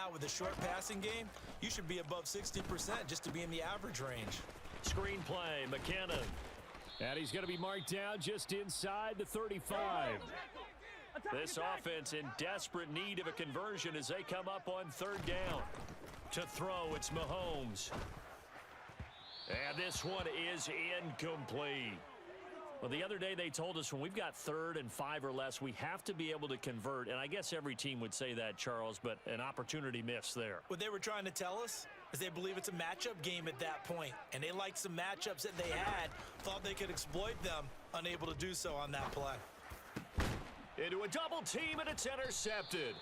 now with a short passing game, you should be above 60% just to be in the average range. Screen play, McKinnon. And he's going to be marked down just inside the 35. This offense in desperate need of a conversion as they come up on third down. To throw, it's Mahomes. And this one is incomplete. Well, the other day they told us when we've got 3rd and 5 or less, we have to be able to convert. And I guess every team would say that, Charles, but an opportunity missed there. What they were trying to tell us is they believe it's a matchup game at that point. And they liked some matchups that they had, thought they could exploit them, unable to do so on that play. Into a double team, and it's intercepted.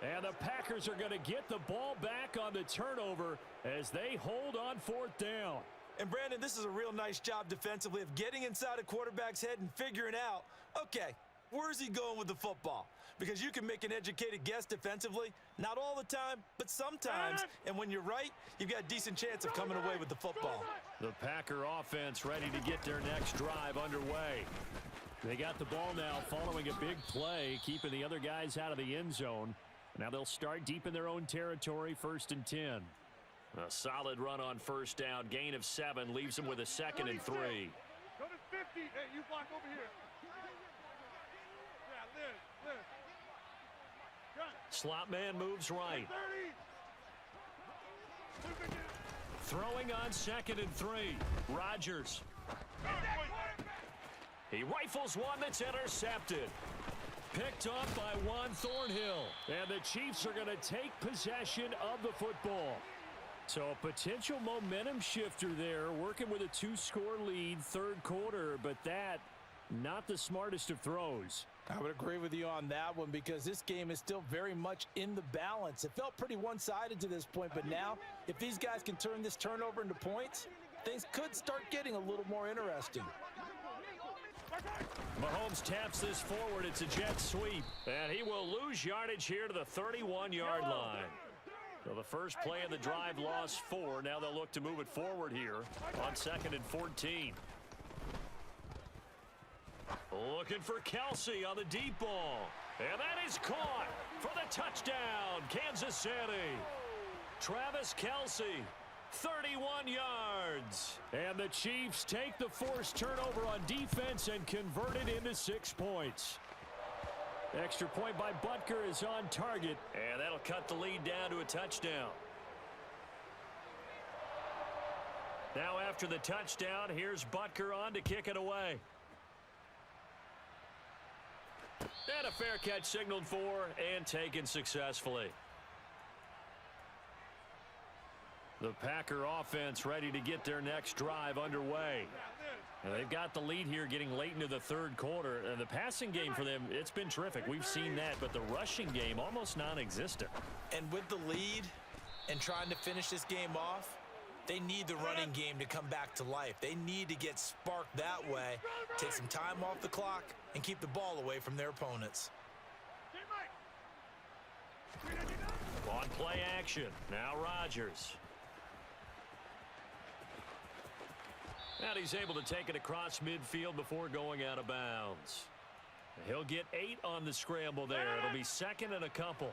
And the Packers are going to get the ball back on the turnover as they hold on 4th down. And, Brandon, this is a real nice job defensively of getting inside a quarterback's head and figuring out, okay, where's he going with the football? Because you can make an educated guess defensively, not all the time, but sometimes. And when you're right, you've got a decent chance of coming away with the football. The Packer offense ready to get their next drive underway. They got the ball now following a big play, keeping the other guys out of the end zone. Now they'll start deep in their own territory, 1st and 10. A solid run on 1st down. Gain of 7 leaves them with a 2nd and 3. Go to 50. Hey, you block over here. Yeah, Liz. Slot man moves right. Throwing on 2nd and 3. Rodgers. He rifles one that's intercepted. Picked up by Juan Thornhill. And the Chiefs are going to take possession of the football. So a potential momentum shifter there, working with a 2-score lead, 3rd quarter, but that, not the smartest of throws. I would agree with you on that one because this game is still very much in the balance. It felt pretty one-sided to this point, but now, if these guys can turn this turnover into points, things could start getting a little more interesting. Mahomes taps this forward. It's a jet sweep. And he will lose yardage here to the 31-yard line. So the first play of the drive lost 4. Now they'll look to move it forward here on 2nd and 14. Looking for Kelsey on the deep ball. And that is caught for the touchdown, Kansas City. Travis Kelsey, 31 yards. And the Chiefs take the forced turnover on defense and convert it into 6 points. Extra point by Butker is on target, and that'll cut the lead down to a touchdown. Now after the touchdown, here's Butker on to kick it away. And a fair catch signaled for and taken successfully. The Packer offense ready to get their next drive underway. And they've got the lead here getting late into the 3rd quarter. And the passing game for them, it's been terrific. We've seen that, but the rushing game almost non-existent. And with the lead and trying to finish this game off, they need the running game to come back to life. They need to get sparked that way, take some time off the clock, and keep the ball away from their opponents. On play action, now Rodgers. And he's able to take it across midfield before going out of bounds. He'll get 8 on the scramble there. It'll be 2nd and a couple.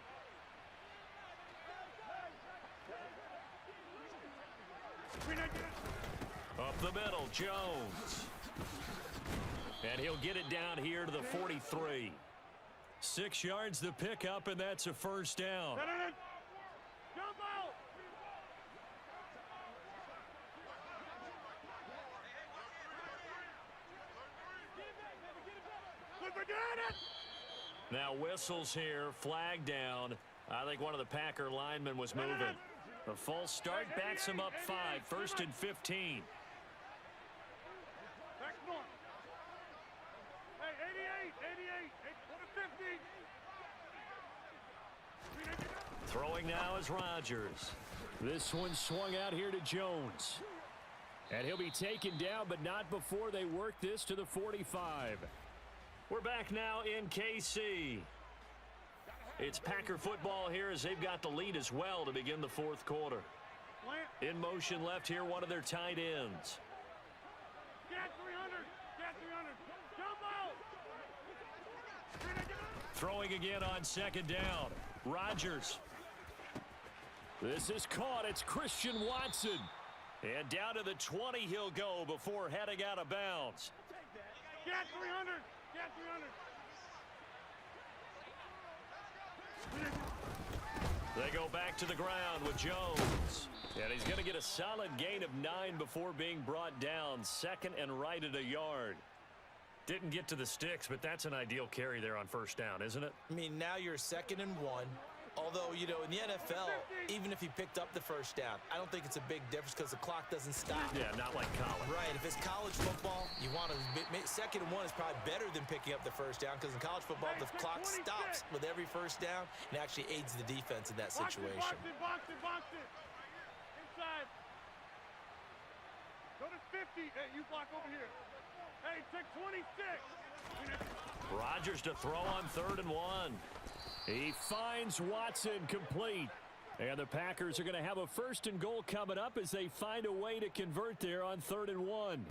Up the middle, Jones. And he'll get it down here to the 43. 6 yards the pickup, and that's a 1st down. Now whistles here, flag down. I think one of the Packer linemen was moving. The false start backs him up 5, 1st and 15. Hey, 88, 50. Throwing now is Rodgers. This one swung out here to Jones. And he'll be taken down, but not before they work this to the 45. We're back now in KC. It's Packer football here as they've got the lead as well to begin the 4th quarter. In motion left here, one of their tight ends. Get 300. Jump out. Throwing again on 2nd down. Rodgers. This is caught. It's Christian Watson. And down to the 20 he'll go before heading out of bounds. Get 300. Get 300. They go back to the ground with Jones. And he's going to get a solid gain of 9 before being brought down. Second and right at a yard. Didn't get to the sticks, but that's an ideal carry there on first down, isn't it? I mean, now you're 2nd and 1. Although, you know, in the NFL, even if he picked up the first down, I don't think it's a big difference because the clock doesn't stop. Yeah, not like college. Right. If it's college football, you want to 2nd and 1 is probably better than picking up the first down because in college football, the clock stops with every first down and actually aids the defense in that situation. Box it. Inside. Go to 50. Hey, you block over here. Hey, take 26. Rodgers to throw on 3rd and 1. He finds Watson complete. And the Packers are going to have a 1st and goal coming up as they find a way to convert there on 3rd and 1.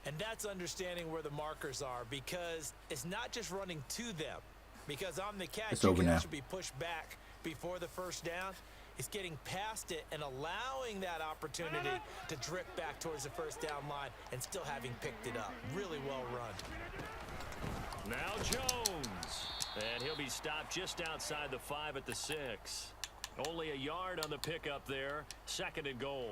And that's understanding where the markers are because it's not just running to them. Because on the catch, you can actually be pushed back before the first down. It's getting past it and allowing that opportunity to drift back towards the first down line and still having picked it up. Really well run. Now Jones. And he'll be stopped just outside the 5 at the 6. Only a yard on the pickup there. 2nd and goal.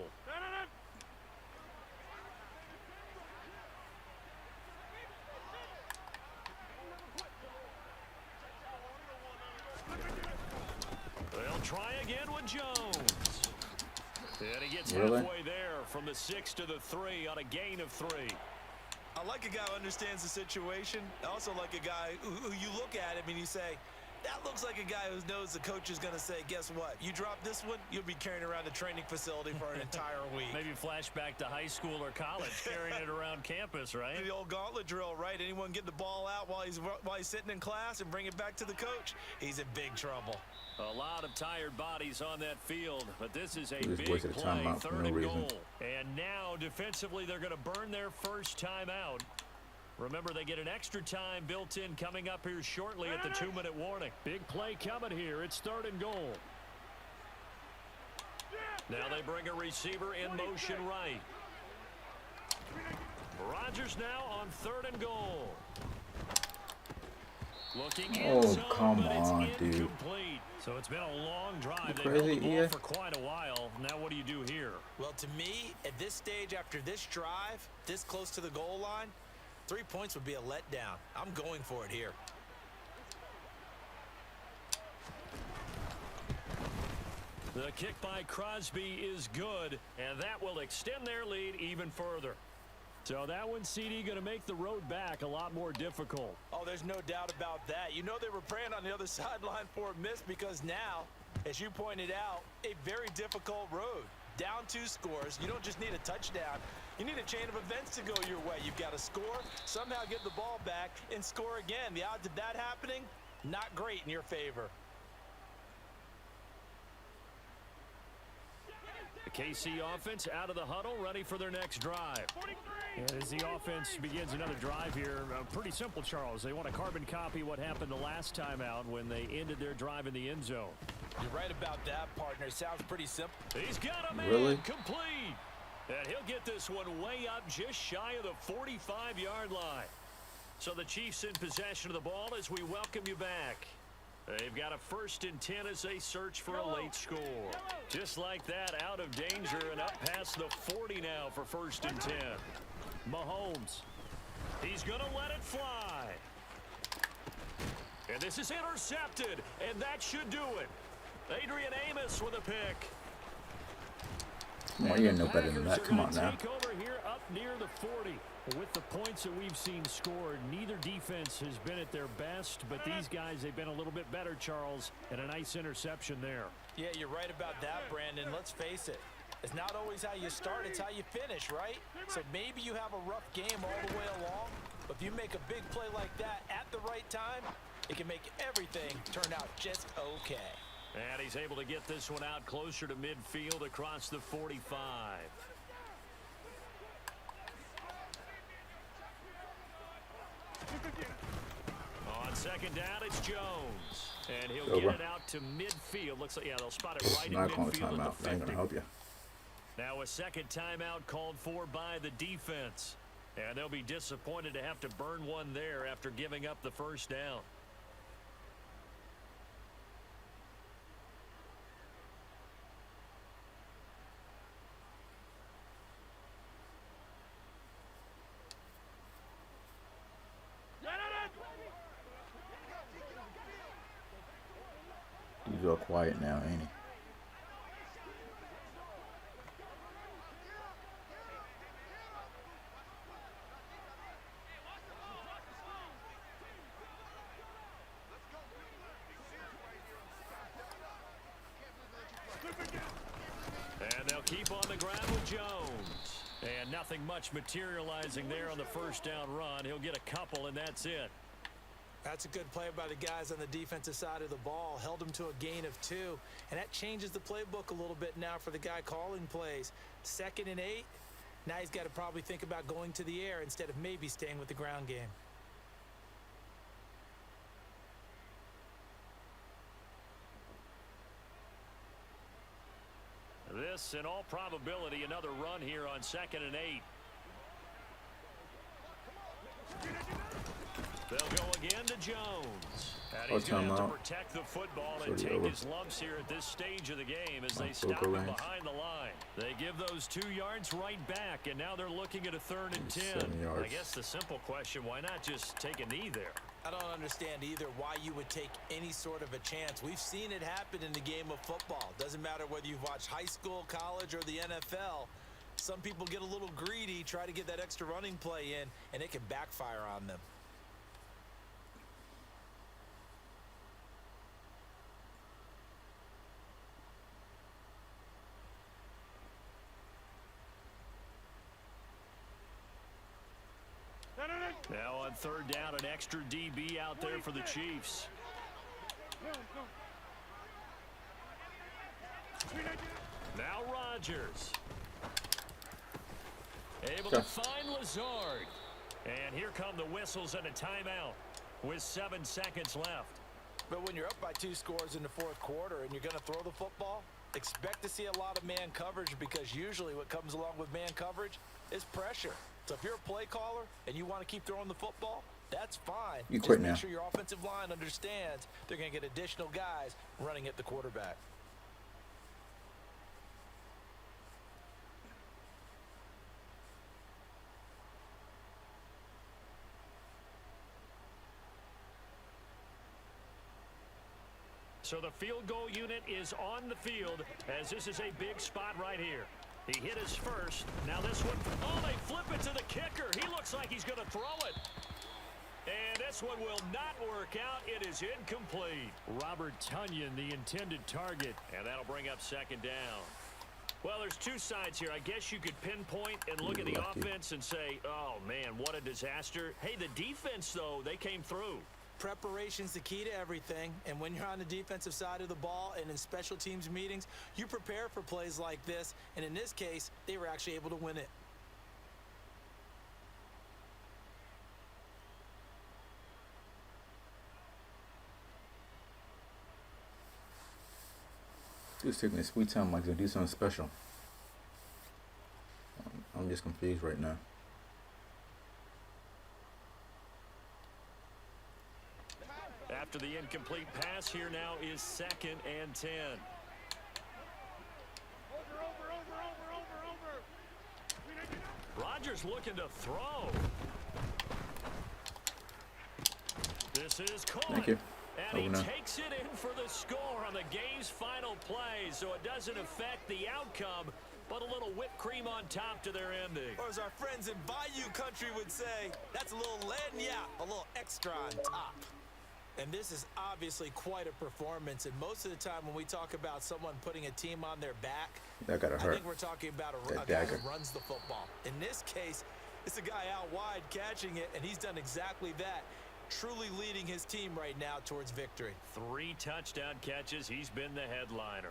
They'll try again with Jones. And he gets halfway there from the 6 to the 3 on a gain of 3. I like a guy who understands the situation. I also like a guy who you look at him and you say, that looks like a guy who knows the coach is going to say, guess what? You drop this one, you'll be carrying around the training facility for an entire week. Maybe flashback to high school or college, carrying it around campus, right? The old gauntlet drill, right? Anyone get the ball out while he's sitting in class and bring it back to the coach, he's in big trouble. A lot of tired bodies on that field, but this is a Just big wasted play, time out for 3rd no and reason. goal. And now, defensively, they're going to burn their first time out. Remember, they get an extra time built in coming up here shortly at the 2-minute warning. Big play coming here. It's 3rd and goal. Now they bring a receiver in motion right. Rodgers now on 3rd and goal. Looking in zone, come but it's on, dude. incomplete. So it's been a long drive. They've Crazy, held the ball yeah. for quite a while. Now what do you do here? Well, to me, at this stage, after this drive, this close to the goal line, 3 points would be a letdown. I'm going for it here. The kick by Crosby is good, and that will extend their lead even further. So that one, CD, going to make the road back a lot more difficult. Oh, there's no doubt about that. You know they were praying on the other sideline for a miss because now, as you pointed out, a very difficult road. Down 2 scores. You don't just need a touchdown. You need a chain of events to go your way. You've got to score, somehow get the ball back, and score again. The odds of that happening, not great in your favor. The KC offense out of the huddle, ready for their next drive. And as the offense begins another drive here, pretty simple, Charles. They want to carbon copy what happened the last time out when they ended their drive in the end zone. You're right about that, partner. Sounds pretty simple. He's got a man complete. And he'll get this one way up just shy of the 45-yard line. So the Chiefs in possession of the ball as we welcome you back. They've got a 1st and 10 as they search for a late score. Just like that, out of danger and up past the 40 now for 1st and 10. Mahomes. He's going to let it fly. And this is intercepted, and that should do it. Adrian Amos with a pick. Come on, you know better than that. Come on now. Take over here up near the 40. With the points that we've seen scored, neither defense has been at their best, but these guys, they've been a little bit better, Charles, and a nice interception there. Yeah, you're right about that, Brandon. Let's face it. It's not always how you start, it's how you finish, right? So maybe you have a rough game all the way along, but if you make a big play like that at the right time, it can make everything turn out just okay. And he's able to get this one out closer to midfield across the 45. On 2nd down, it's Jones. And he'll Over. get it out to midfield. Looks like, yeah, they'll spot it right in Not calling a midfield at timeout. the That ain't 50. gonna help you. Now a second timeout called for by the defense. And they'll be disappointed to have to burn one there after giving up the first down. He's all quiet now, ain't he? And they'll keep on the ground with Jones. And nothing much materializing there on the first down run. He'll get a couple, and that's it. That's a good play by the guys on the defensive side of the ball. Held him to a gain of 2. And that changes the playbook a little bit now for the guy calling plays. 2nd and 8. Now he's got to probably think about going to the air instead of maybe staying with the ground game. This, in all probability, another run here on 2nd and 8. They'll go again to Jones. And he's going to have to protect the football and take his lumps here at this stage of the game as they stop him behind the line. They give those 2 yards right back, and now they're looking at a 3rd and 10. I guess the simple question, why not just take a knee there? I don't understand either why you would take any sort of a chance. We've seen it happen in the game of football. Doesn't matter whether you've watched high school, college, or the NFL. Some people get a little greedy, try to get that extra running play in, and it can backfire on them. Now on 3rd down, an extra DB out there for the Chiefs. Now Rodgers. Able to find Lazard. And here come the whistles and a timeout with 7 seconds left. But when you're up by 2 scores in the 4th quarter and you're going to throw the football, expect to see a lot of man coverage, because usually what comes along with man coverage is pressure. So if you're a play caller and you want to keep throwing the football, that's fine. You Just quit make now. sure your offensive line understands they're going to get additional guys running at the quarterback. So the field goal unit is on the field as this is a big spot right here. He hit his first. Now this one. Oh, they flip it to the kicker. He looks like he's going to throw it. And this one will not work out. It is incomplete. Robert Tonyan, the intended target. And that'll bring up 2nd down. Well, there's 2 sides here. I guess you could pinpoint and look at the offense and say, oh, man, what a disaster. Hey, the defense, though, they came through. Preparation's the key to everything, and when you're on the defensive side of the ball and in special teams meetings, you prepare for plays like this, and in this case, they were actually able to win it. Just taking his sweet time like to do something special. I'm just confused right now. After the incomplete pass, here now is 2nd and 10. Rodgers looking to throw. This is caught. Thank you. And he takes it in for the score on the game's final play, so it doesn't affect the outcome, but a little whipped cream on top to their ending. Or as our friends in Bayou Country would say, that's a little lagniappe, a little extra on top. And this is obviously quite a performance. And most of the time when we talk about someone putting a team on their back, that gotta hurt. I think we're talking about a guy who runs the football. In this case, it's a guy out wide catching it, and he's done exactly that, truly leading his team right now towards victory. 3 touchdown catches. He's been the headliner.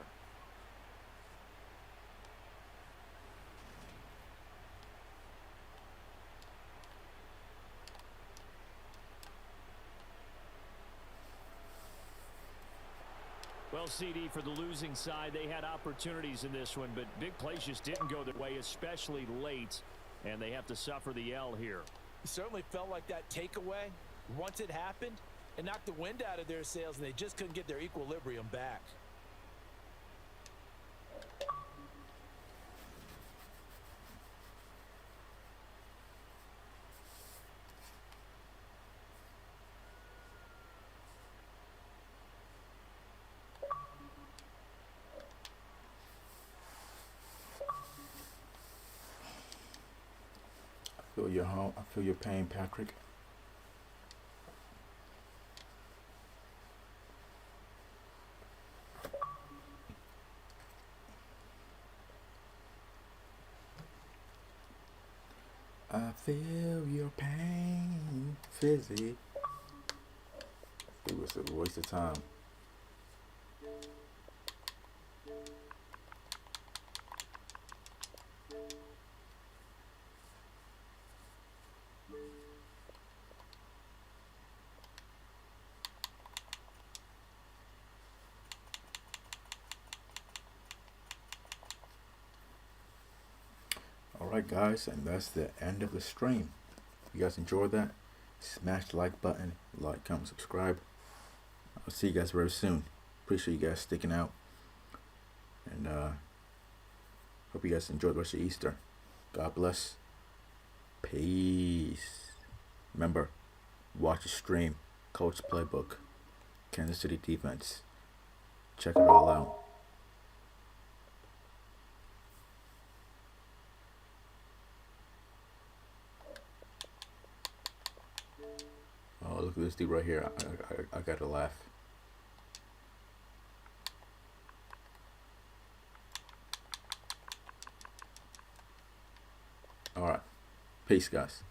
Well, CD, for the losing side, they had opportunities in this one, but big plays just didn't go their way, especially late, and they have to suffer the L here. It certainly felt like that takeaway, once it happened, it knocked the wind out of their sails, and they just couldn't get their equilibrium back. I feel your pain, Patrick. I feel your pain, Fizzy. It was a waste of time. Alright guys, and that's the end of the stream. If you guys enjoyed that, smash the like button, like, comment, subscribe. I'll see you guys very soon. Appreciate you guys sticking out. And hope you guys enjoyed the rest of Easter. God bless. Peace. Remember, watch the stream, Coach Playbook, Kansas City Defense. Check it all out. Oh, look at this dude right here. I gotta laugh. Alright. Peace, guys.